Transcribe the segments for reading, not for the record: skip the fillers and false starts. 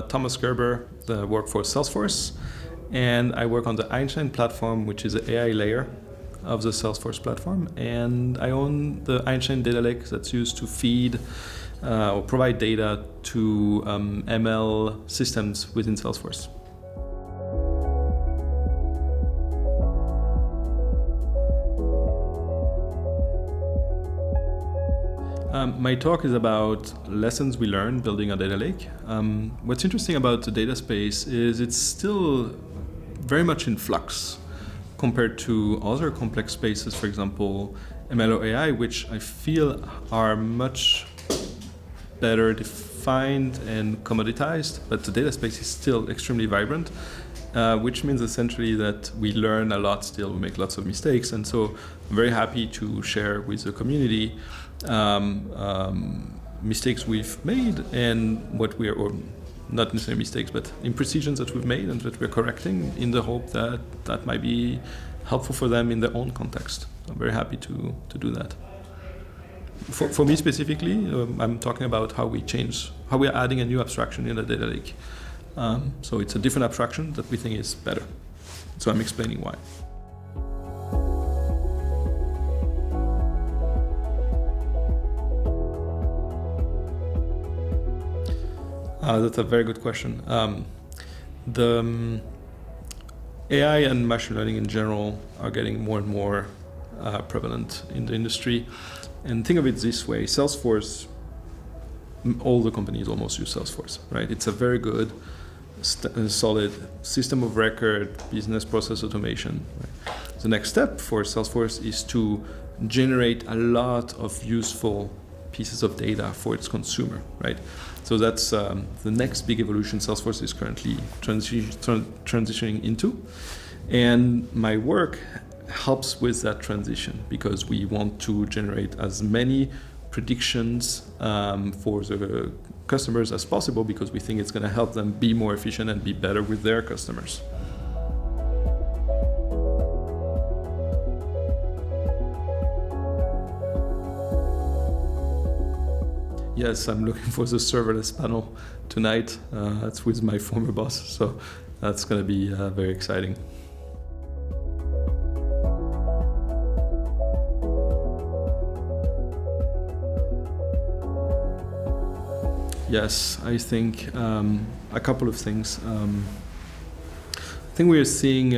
Thomas Gerber, I work for Salesforce, and I work on the Einstein platform, which is the AI layer of the Salesforce platform. And I own the Einstein data lake that's used to feed or provide data to ML systems within Salesforce. My talk is about lessons we learned building a data lake. What's interesting about the data space is it's still very much in flux compared to other complex spaces, for example, ML or AI, which I feel are much better defined and commoditized, but the data space is still extremely vibrant, which means essentially that we learn a lot still, we make lots of mistakes, and so I'm very happy to share with the community mistakes we've made and what we are, or not necessarily mistakes, but imprecisions that we've made and that we're correcting in the hope that that might be helpful for them in their own context. I'm very happy to do that. For me specifically, I'm talking about how we are adding a new abstraction in the data lake. So it's a different abstraction that we think is better. So I'm explaining why. That's a very good question. The AI and machine learning in general are getting more and more prevalent in the industry. And think of it this way, Salesforce, all the companies almost use Salesforce, right? It's a very good, solid system of record, business process automation. Right? The next step for Salesforce is to generate a lot of useful pieces of data for its consumer, right? So that's the next big evolution Salesforce is currently transitioning into. And my work helps with that transition because we want to generate as many predictions for the customers as possible because we think it's going to help them be more efficient and be better with their customers. Yes, I'm looking for the serverless panel tonight. That's with my former boss, so that's going to be very exciting. Yes, I think a couple of things. I think we are seeing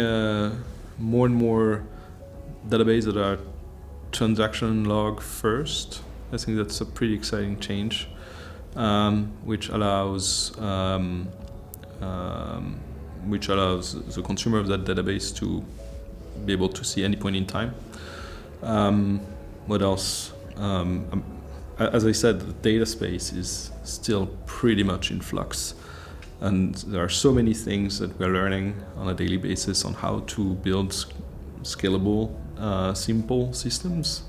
more and more databases that are transaction log first. I think that's a pretty exciting change, which allows the consumer of that database to be able to see any point in time. What else? As I said, the data space is still pretty much in flux, and there are so many things that we're learning on a daily basis on how to build scalable, simple systems.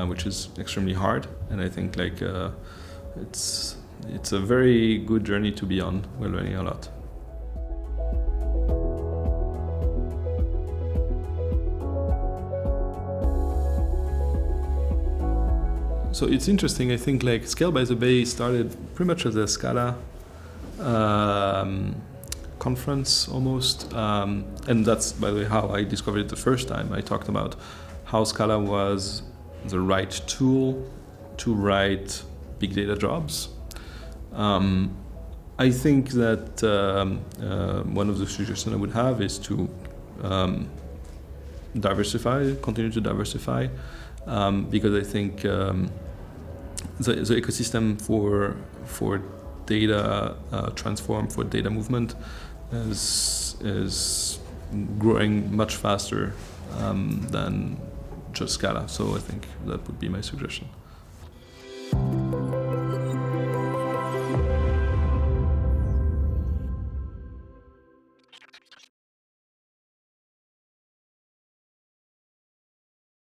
Which is extremely hard, and I think it's a very good journey to be on. We're learning a lot. So it's interesting. I think Scale by the Bay started pretty much as a Scala conference almost, and that's by the way how I discovered it the first time. I talked about how Scala was the right tool to write big data jobs. I think that one of the suggestions I would have is to continue to diversify, because I think the ecosystem for data transform, for data movement is growing much faster than just Scala. So I think that would be my suggestion.